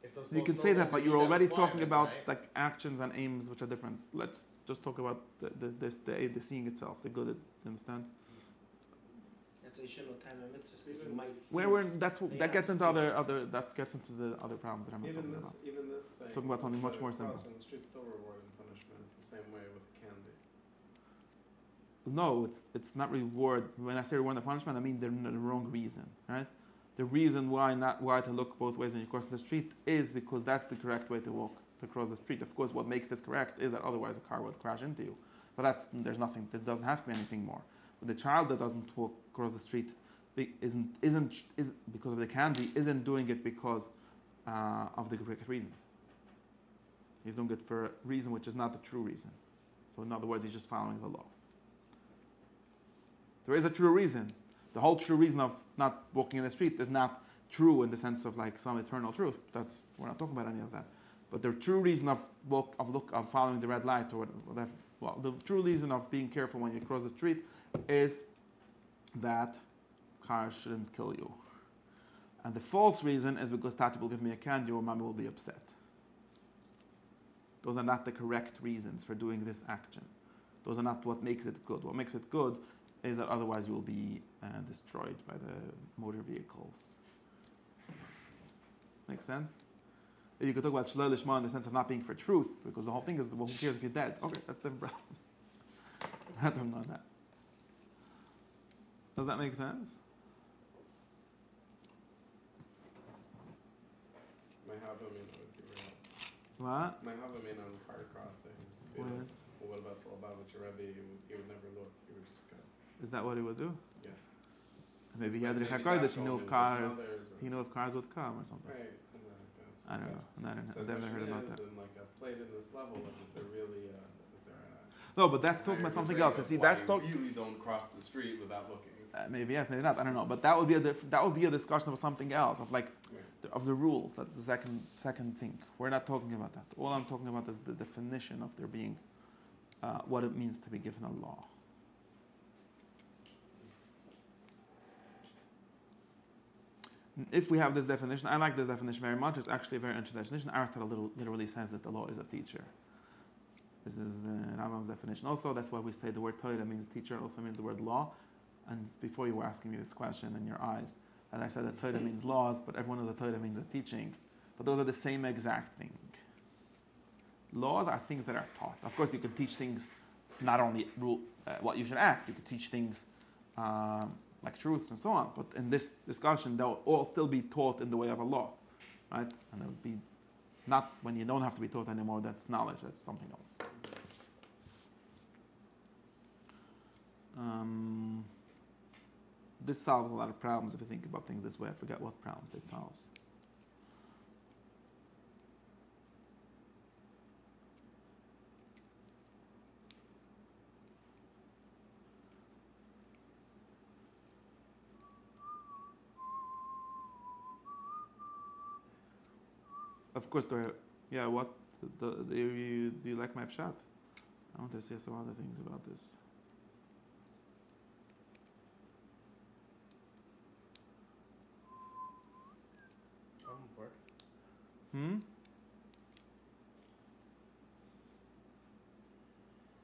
If those
You
laws
can
no
say that,
longer
but
meet
you're already
requirement,
talking about
right?
like actions and aims which are different. Let's just talk about the seeing itself, the good. You understand?
That's why you shouldn't know time and mitzvahs, because you might
That gets into gets into the other problems that I'm not talking about.
Even this thing.
Talking about something much more simple.
Crossing the street still rewarding punishment the same way with candy.
No, it's not reward. When I say reward and punishment, I mean the wrong reason, right? The reason why to look both ways when you cross the street is because that's the correct way to cross the street. Of course, what makes this correct is that otherwise a car will crash into you. But there's nothing. There doesn't have to be anything more. But the child that doesn't walk across the street isn't because of the candy. Isn't doing it because of the correct reason. He's doing it for a reason which is not the true reason. So in other words, he's just following the law. There is a true reason. The whole true reason of not walking in the street is not true in the sense of like some eternal truth. We're not talking about any of that. But the true reason of following the red light or whatever. Well, the true reason of being careful when you cross the street is that cars shouldn't kill you. And the false reason is because Tati will give me a candy or Mommy will be upset. Those are not the correct reasons for doing this action. Those are not what makes it good. What makes it good is that otherwise you will be destroyed by the motor vehicles. Make sense? You could talk about Shloi Lishma in the sense of not being for truth, because the whole thing is, well, who cares if you're dead? Okay, that's the problem. I don't know that. Does that make sense?
My Havamina would be real.
What?
My Havamina on car crossings would be
What?
like, well, what about the Lubavitcher Rebbe? He would never look. He would just go.
Is that what he would do?
Yes.
Maybe he had
Maybe
Rechakoi that
that's
he knew
all
of
his
cars.
mothers or-
He knew if cars would come or something.
Right, something like that.
I don't know.
So
I've
the
never heard
question
about
is,
that.
in like a played in this level, is there really is there
No, but that's
a
talking about
higher
something
degree
else. You
of
see,
why
that's
you
talking.
really don't cross the street without looking.
Maybe yes, maybe not. I don't know. But that would be a discussion of something else, of like
Right.
of the rules. That's the second thing. We're not talking about that. All I'm talking about is the definition of there being what it means to be given a law. If we have this definition, I like this definition very much. It's actually a very interesting definition. Aristotle literally says that the law is a teacher. This is the Rambam's definition. Also, that's why we say the word Torah means teacher. It also means the word law. And before you were asking me this question in your eyes, and I said that Torah means laws, but everyone knows that Torah means a teaching. But those are the same exact thing. Laws are things that are taught. Of course, you can teach things, not only what you should act, you could teach things like truths and so on. But in this discussion, they'll all still be taught in the way of a law, right? And it would be Not when you don't have to be taught anymore, that's knowledge, that's something else. This solves a lot of problems if you think about things this way. I forget what problems it solves. Of course, do you like my chat? I want to say some other things about this.
I'm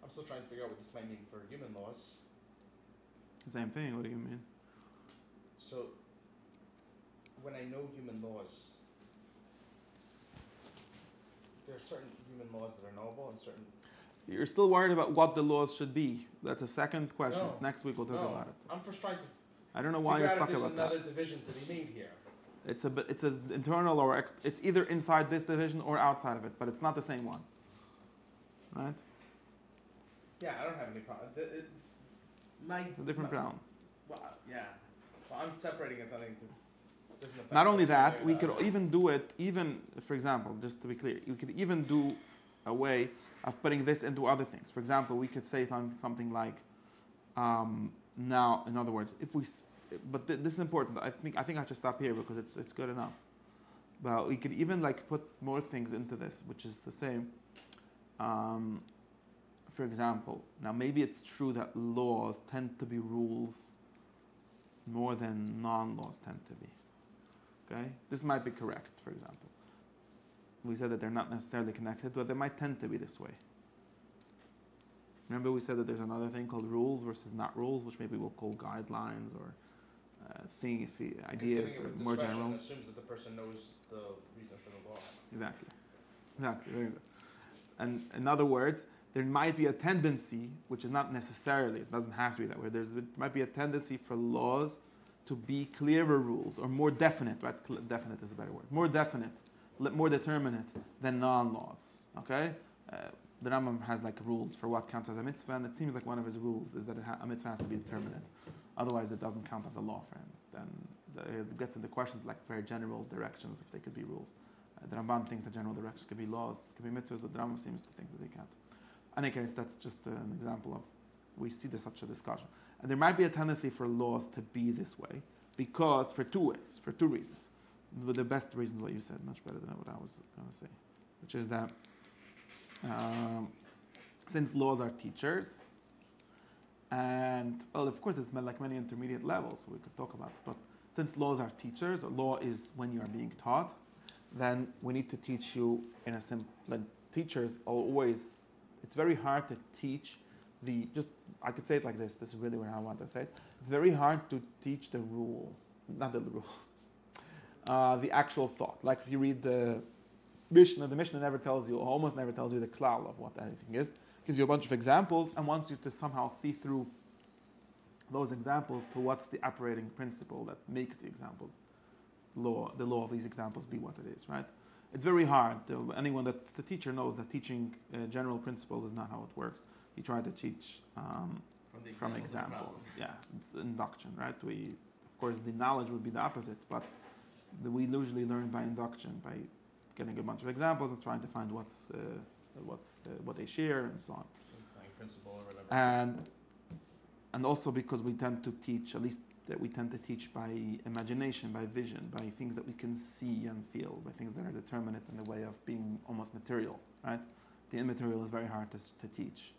still trying to figure out what this might mean for human laws.
Same thing, what do you mean?
So, when I know human laws, there are certain human laws that are knowable and certain...
You're still worried about what the laws should be. That's a second question.
No.
Next week we'll talk about it.
I'm just trying to
I don't know why you're stuck about that.
There's another division to be made here.
It's an internal or it's either inside this division or outside of it, but it's not the same one, right?
Yeah, I don't have any problem.
It's a different problem.
Well, yeah. Well, I'm separating as something to. Doesn't affect
Not only
us
that, we
way
could
or
even do it. Even for example, just to be clear, you could even do a way of putting this into other things. For example, we could say something like, now, in other words, if we. But this is important. I think I should stop here because it's good enough. But we could even like put more things into this, which is the same. For example, now maybe it's true that laws tend to be rules more than non-laws tend to be. Okay, this might be correct. For example, we said that they're not necessarily connected, but they might tend to be this way. Remember, we said that there's another thing called rules versus not rules, which maybe we'll call guidelines or ideas or more general.
Assumes that the person knows the reason for the law.
Exactly, very good. And in other words, there might be a tendency, which is not necessarily, it doesn't have to be that way. There might be a tendency for laws to be clearer rules or more definite. Right? Definite is a better word. More definite, more determinate than non-laws. Okay. The Rambam has like rules for what counts as a mitzvah, and it seems like one of his rules is that a mitzvah has to be determinate. Otherwise, it doesn't count as a law for him. Then it gets into questions like very general directions, if they could be rules. The Ramban thinks that general directions could be laws, could be mitzvahs, but the Rambam seems to think that they can't. In any case, that's just an example of, we see such a discussion. And there might be a tendency for laws to be this way, because for two reasons. But the best reason is what you said, much better than what I was going to say, which is that since laws are teachers, and well, of course, there's like many intermediate levels we could talk about. But since laws are teachers, or law is when you are being taught, then we need to teach you in a simple. Like teachers always, it's very hard to teach I could say it like this. This is really what I want to say it. It's very hard to teach the rule, not the rule, the actual thought. Like if you read the Mishnah never tells you, or almost never tells you the klal of what anything is. Gives you a bunch of examples and wants you to somehow see through those examples to what's the operating principle that makes the law of these examples be what it is, right? It's very hard. Anyone that the teacher knows that teaching general principles is not how it works. You try to teach from examples. Yeah, it's induction, right? Of course, the knowledge would be the opposite, but we usually learn by induction, by getting a bunch of examples and trying to find what they share and so on.
Principle or whatever.
And also because we tend to teach, at least that we tend to teach by imagination, by vision, by things that we can see and feel, by things that are determinate in the way of being almost material, right? The immaterial is very hard to teach.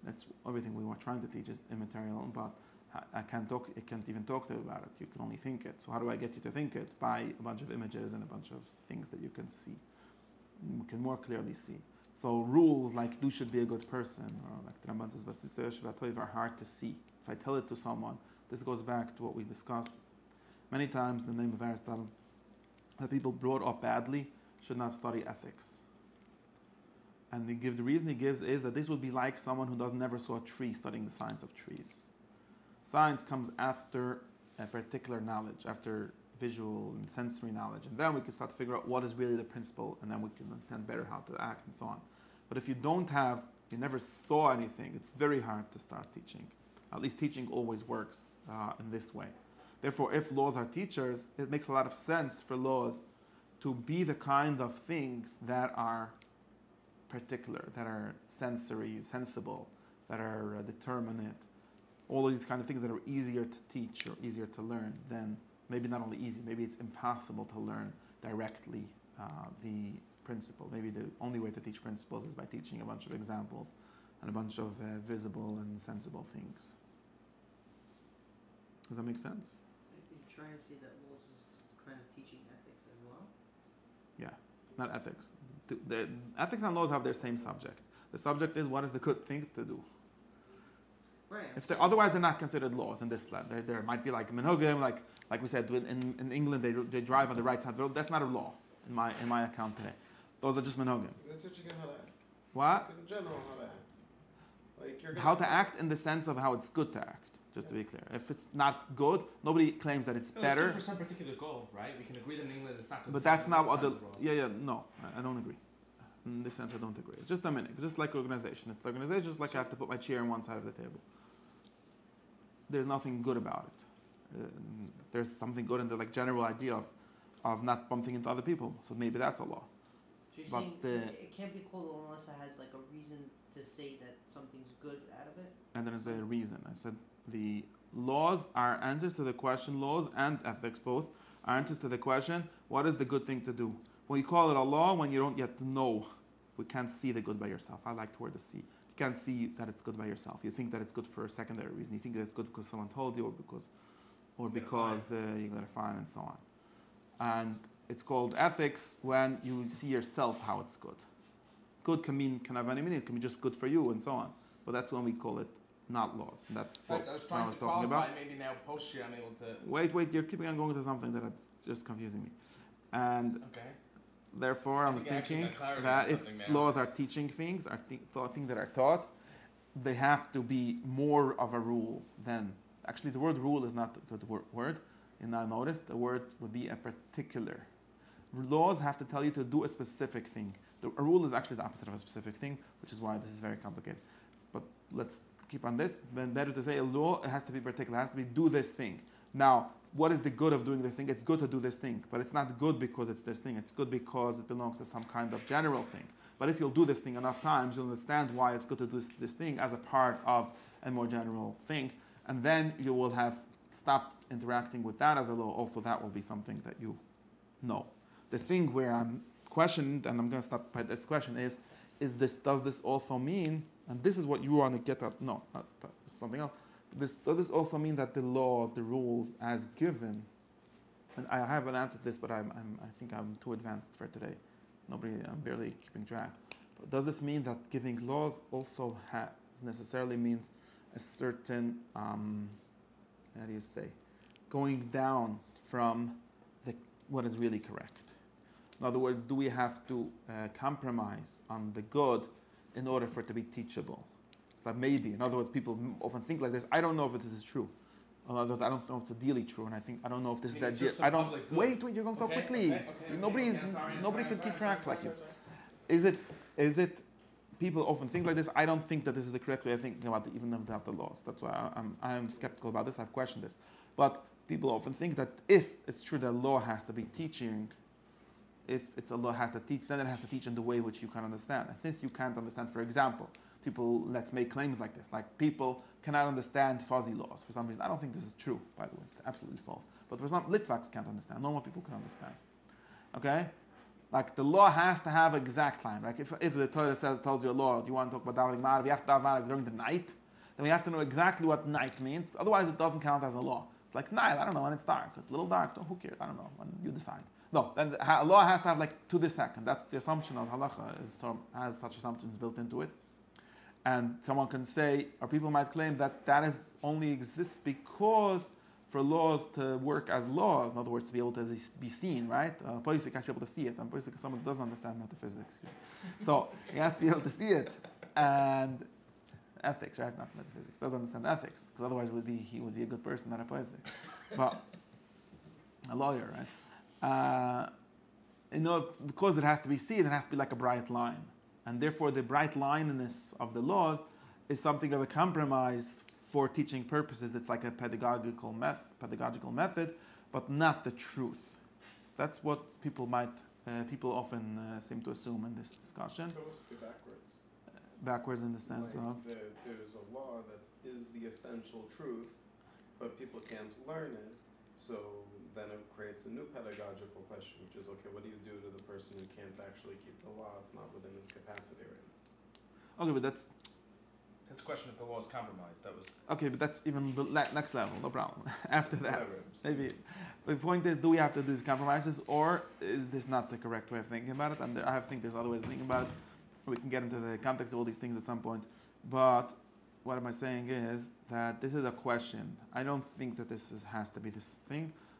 That's everything we were trying to teach is immaterial, but I can't even talk to you about it. You can only think it. So how do I get you to think it? By a bunch of images and a bunch of things that you can see. You can more clearly see. So rules like you should be a good person, or like the Ramban says, are hard to see. If I tell it to someone, this goes back to what we discussed many times in the name of Aristotle, that people brought up badly should not study ethics. And the reason he gives is that this would be like someone who never saw a tree studying the science of trees. Science comes after a particular knowledge, after visual and sensory knowledge, and then we can start to figure out what is really the principle, and then we can understand better how to act and so on. But if you never saw anything, it's very hard to start teaching. At least teaching always works in this way. Therefore, if laws are teachers, it makes a lot of sense for laws to be the kind of things that are particular, that are sensory, sensible, that are determinate. All of these kind of things that are easier to teach or easier to learn than, maybe not only easy, maybe it's impossible to learn directly the principle. Maybe the only way to teach principles is by teaching a bunch of examples and a bunch of visible and sensible things. Does that make sense?
Are you trying to say that laws is kind of teaching ethics as well?
Yeah, not ethics. The ethics and laws have their same subject. The subject is what is the good thing to do.
Right.
Otherwise, they're not considered laws in this land. There might be like minhagim, like we said in England, they drive on the right side of the road. That's not a law in my account today. Those are just minhagim.
They're teaching you how to act.
What?
In general, how to act. Like you're
How to act in the sense of how it's good to act. Just to be clear, if it's not good, nobody claims that it's better.
It's good for some particular goal, right? We can agree that in England it's not good.
But
for
that's not
the
what the
outside world.
no, I don't agree. In this sense, I don't agree. It's just a minute. It's just like organization. It's organization, just like I have to put my chair on one side of the table. There's nothing good about it. There's something good in the general idea of not bumping into other people. So maybe that's a law.
So you're
But,
saying it can't be called unless it has a reason to say that something's good out of it?
And there's a reason. I said the laws are answers to the question, laws and ethics both are answers to the question, what is the good thing to do? When you call it a law, when you don't yet know, we can't see the good by yourself. I like the word to see. You can't see that it's good by yourself. You think that it's good for a secondary reason. You think that it's good because someone told you, or because you got a fine and so on. And it's called ethics when you see yourself how it's good. Good can have any meaning. It can be just good for you and so on. But that's when we call it not laws. And that's what
So I was
I
trying
was
to
talking
qualify.
about.
Maybe now post year I'm able to.
Wait, you're keeping on going to something that's just confusing me. And
Okay.
therefore, I was
think I actually
thinking
got clarity
that
on
if
something now.
laws are teaching things, things that are taught, they have to be more of a rule than. Actually, the word rule is not a good word. And I noticed the word would be a particular. Laws have to tell you to do a specific thing. A rule is actually the opposite of a specific thing, which is why this is very complicated. But let's keep on this. Then better to say a law, it has to be particular. It has to be do this thing. Now, what is the good of doing this thing? It's good to do this thing, but it's not good because it's this thing. It's good because it belongs to some kind of general thing. But if you'll do this thing enough times, you'll understand why it's good to do this thing as a part of a more general thing. And then you will have stopped interacting with that as a law. Also, that will be something that you know. The thing where I'm questioned, and I'm going to stop by this question, does this also mean, and this is what you want to get at, no, not something else, does this also mean that the laws, the rules as given, and I haven't answered this, but I think I'm too advanced for today. I'm barely keeping track. But does this mean that giving laws also necessarily means a certain, how do you say, going down from what is really correct? In other words, do we have to compromise on the good in order for it to be teachable? So maybe. In other words, people often think like this. I don't know if this is true. In other words, I don't know if it's ideally true, and I don't know if this is that. I don't. Wait, you're going so quickly. Nobody can keep track like you. Is it? People often think like this. I don't think that this is the correct way of thinking about even without the laws. That's why I'm skeptical about this. I've questioned this, but people often think that if it's true that law has to be teaching. If it's a law has to teach, then it has to teach in the way which you can understand. And since you can't understand, for example, let's make claims like this. Like people cannot understand fuzzy laws for some reason. I don't think this is true, by the way. It's absolutely false. But for some, Litvaks can't understand. Normal people can understand. Okay? Like the law has to have exact time. Like if the Torah tells you a law, do you want to talk about davening ma'ariv? You have to daven ma'ariv during the night. Then we have to know exactly what night means. Otherwise, it doesn't count as a law. It's like night. I don't know when it's dark. It's a little dark. Who cares? I don't know. When you decide. No, then the law has to have to this second. That's the assumption of halacha, has such assumptions built into it. And someone can say, or people might claim that only exists because for laws to work as laws, in other words, to be able to be seen, right? Poisik has to be able to see it. And poisik is someone who doesn't understand metaphysics. So he has to be able to see it. And ethics, right? Not metaphysics. Doesn't understand ethics. Because otherwise he would be a good person, not a poisik. But a lawyer, right? Because it has to be seen, it has to be like a bright line. And therefore, the bright lininess of the laws is something of a compromise for teaching purposes. It's like a pedagogical method, but not the truth. That's what people often seem to assume in this discussion.
It must be backwards.
Backwards in the sense
Like
of
there's a law that is the essential truth, but people can't learn it. So then it creates a new pedagogical question, which is, okay, what do you do to the person who can't actually keep the law? It's not within his capacity right now.
okay, but that's
That's a question if the law is compromised. That was
okay, but that's even next level. No problem. After that,
Whatever.
maybe the point is, do we have to do these compromises, or is this not the correct way of thinking about it? And I think there's other ways of thinking about it. We can get into the context of all these things at some point. But what am I saying is that this is a question. I don't think that has to be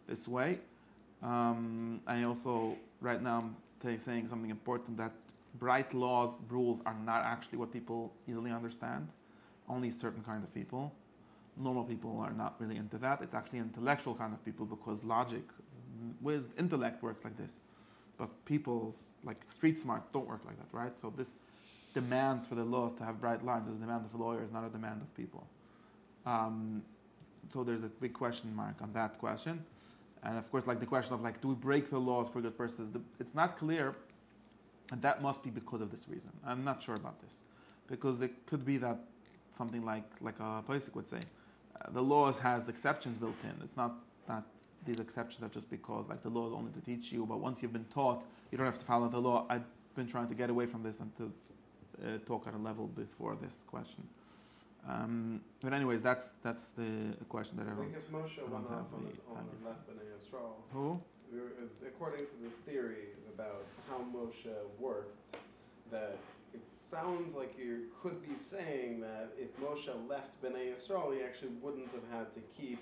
this way. I also, right now, I'm saying something important, that bright rules are not actually what people easily understand. Only certain kind of people. Normal people are not really into that. It's actually intellectual kind of people, because logic, intellect works like this. But people's, like street smarts, don't work like that, right? So this demand for the laws to have bright lines is a demand of lawyers, not a demand of people. So there's a big question mark on that question. And of course, like the question of, like, do we break the laws for good purposes? It's not clear, and that must be because of this reason. I'm not sure about this, because it could be that something like a basic would say, the laws has exceptions built in. It's not that these exceptions are just because, like, the law is only to teach you, but once you've been taught, you don't have to follow the law. I've been trying to get away from this and to talk at a level before this question. But anyways, that's the question that I wrote.
Like if Moshe went off on his own and left Bnei Yisrael,
Who?
according to this theory about how Moshe worked, that it sounds like you could be saying that if Moshe left Bnei Yisrael, he actually wouldn't have had to keep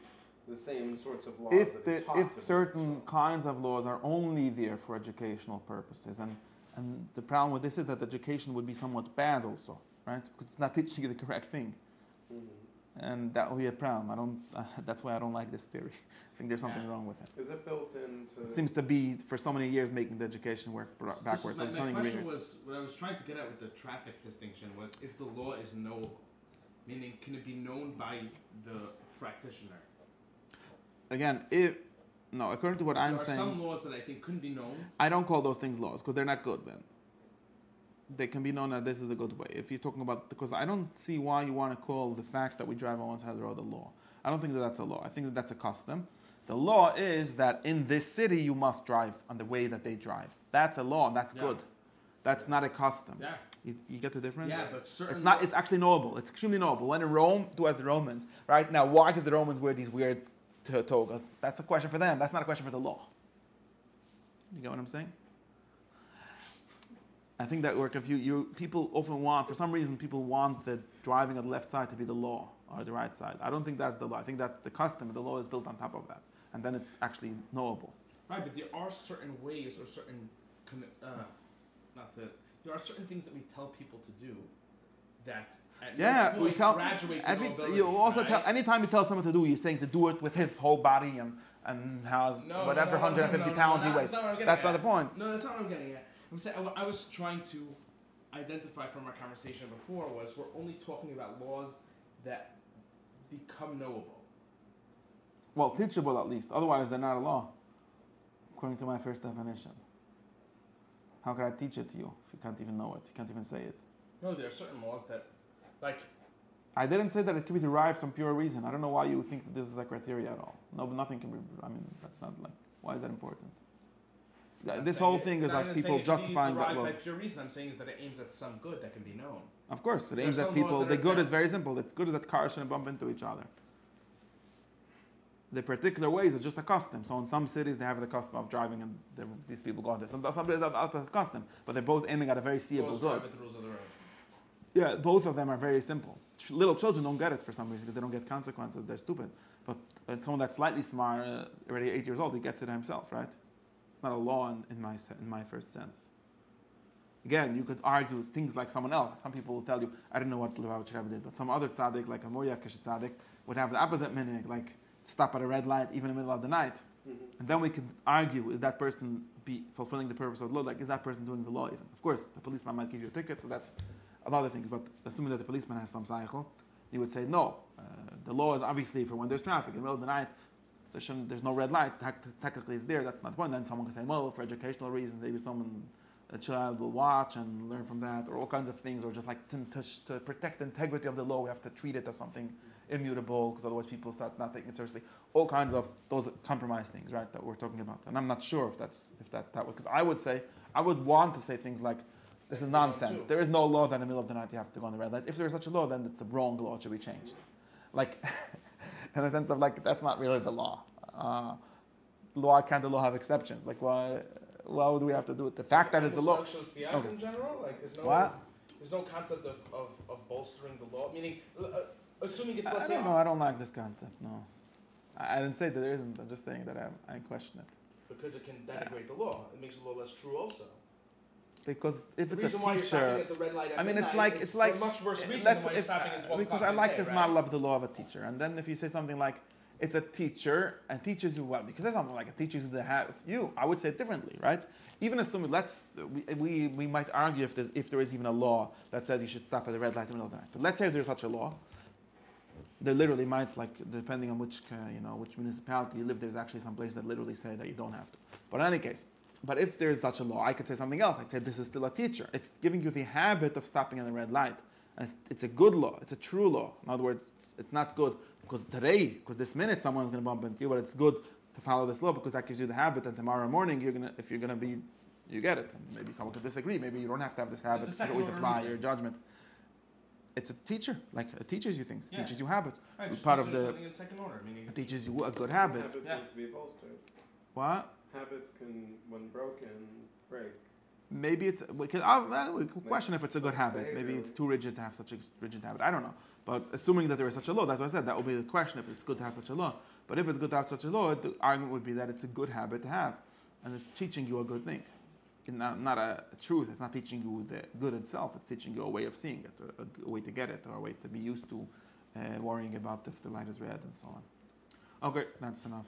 the same sorts of laws that he taught to
If
Bnei
certain
Yisrael.
kinds of laws are only there for educational purposes, and the problem with this is that education would be somewhat bad also, right? Because it's not teaching you the correct thing.
Mhm.
And that would be a problem. That's why I don't like this theory. I think there's something wrong with it.
Is it built into?
It seems to be, for so many years, making the education work backwards. So
My
it's something
question
weird.
was, what I was trying to get at with the traffic distinction was if the law is knowable, meaning can it be known by the practitioner?
Again, according to what I'm
There are
saying,
some laws that I think couldn't be known.
I don't call those things laws because they're not good then. They can be known that this is a good way. If you're talking about, because I don't see why you want to call the fact that we drive on one side of the road a law. I don't think that that's a law. I think that that's a custom. The law is that in this city you must drive on the way that they drive. That's a law, and that's good. That's not a custom.
Yeah.
You get the difference?
Yeah, but certain
It's not. It's actually knowable. It's extremely knowable. When in Rome, do as the Romans. Right now, why did the Romans wear these weird togas? That's a question for them. That's not a question for the law. You get what I'm saying? I think that we're confused. People often want, for some reason, people want the driving on the left side to be the law or the right side. I don't think that's the law. I think that's the custom. The law is built on top of that, and then it's actually knowable.
Right, but there are certain ways or certain, there are certain things that we tell people to do that at no point
we tell
graduate to knowability,
you also
right?
tell anytime you tell someone to do, you're saying to do it with his whole body and has whatever 150 pounds he weighs. That's not the point.
No, that's not what I'm getting at. I'm saying I was trying to identify from our conversation before was we're only talking about laws that become knowable.
Well, teachable at least. Otherwise, they're not a law, according to my first definition. How can I teach it to you if you can't even know it? You can't even say it.
No, there are certain laws that, like.
I didn't say that it can be derived from pure reason. I don't know why you think that this is a criteria at all. No, but nothing can be. I mean, that's not like. Why is that important? This whole thing is like people justifying that laws.
By pure reason, I'm saying is that it aims at some good that can be known.
Of course, it
There are
aims at
some
people.
laws that
The
are
good
bad.
is very simple. The good is that cars shouldn't bump into each other. The particular ways is just a custom. So in some cities they have the custom of driving, and these people got this. And some cities have the custom, but they're both aiming at a very seeable
Laws
good.
drive with the rules of the road.
Yeah, both of them are very simple. Little children don't get it for some reason because they don't get consequences. They're stupid. But someone that's slightly smart, already 8 years old, he gets it himself, right? It's not a law in my first sense. Again, you could argue things like someone else. Some people will tell you, I don't know what Lubavitch Rebbe did, but some other tzaddik, like a Moriyakish tzaddik, would have the opposite meaning, like stop at a red light even in the middle of the night. And then we can argue, is that person be fulfilling the purpose of the law? Like, is that person doing the law even? Of course, the policeman might give you a ticket, so that's another thing. But assuming that the policeman has some cycle, you would say, no, the law is obviously for when there's traffic. In the middle of the night, there's no red lights. Technically it's there, that's not the point. Then someone can say, well, for educational reasons, maybe a child will watch and learn from that, or all kinds of things, or just like to protect the integrity of the law, we have to treat it as something immutable, because otherwise people start not taking it seriously. All kinds of those compromise things, right, that we're talking about. And I'm not sure if that because I would want to say things like, this is nonsense. There is no law that in the middle of the night you have to go on the red light. If there is such a law, then it's a wrong law. It should be changed. Like, in the sense of like, that's not really the law. Why can't the law have exceptions? Like, why would we have to do it? The fact that it's the law.
Okay. In general, like, there's no concept of bolstering the law. Meaning, assuming it's, let's say,
I don't like this concept. No, I didn't say that there isn't. I'm just saying that I question it.
Because it can denigrate the law. It makes the law less true, also.
Because if
the
it's
reason
a
why you're
teacher,
stopping at the red light at midnight
it's like
for a much worse reason
that's
than why you're stopping at 12
because
o'clock
I like
at
this
night,
model of the law of a teacher. And then if you say something like, it's a teacher and teaches you well, because that's something like it teaches you to have you. I would say it differently, right? Even assuming we might argue if there is even a law that says you should stop at the red light in the middle of the night. But let's say there's such a law. There literally might, like, depending on which municipality you live, there's actually some places that literally say that you don't have to. But in any case, but if there's such a law, I could say something else. I could say this is still a teacher. It's giving you the habit of stopping at the red light. And it's a good law. It's a true law. In other words, it's not good because this minute someone's going to bump into you, but it's good to follow this law because that gives you the habit. And tomorrow morning, you get it. And maybe someone could disagree. Maybe you don't have to have this habit. You can always apply your judgment. It's a teacher. Like, it teaches you things. It teaches you habits.
Right,
it's part of
something in second order. Meaning
it teaches you a good habit.
Habits need to be bolstered.
What?
Habits can, when broken, break.
Maybe it's we could question if it's a good habit. Maybe it's too rigid to have such a rigid habit. I don't know. But assuming that there is such a law, that's what I said. That would be the question if it's good to have such a law. But if it's good to have such a law, the argument would be that it's a good habit to have, and it's teaching you a good thing. It's not a truth. It's not teaching you the good itself. It's teaching you a way of seeing it, a way to get it, or a way to be used to worrying about if the light is red and so on. Okay, that's enough.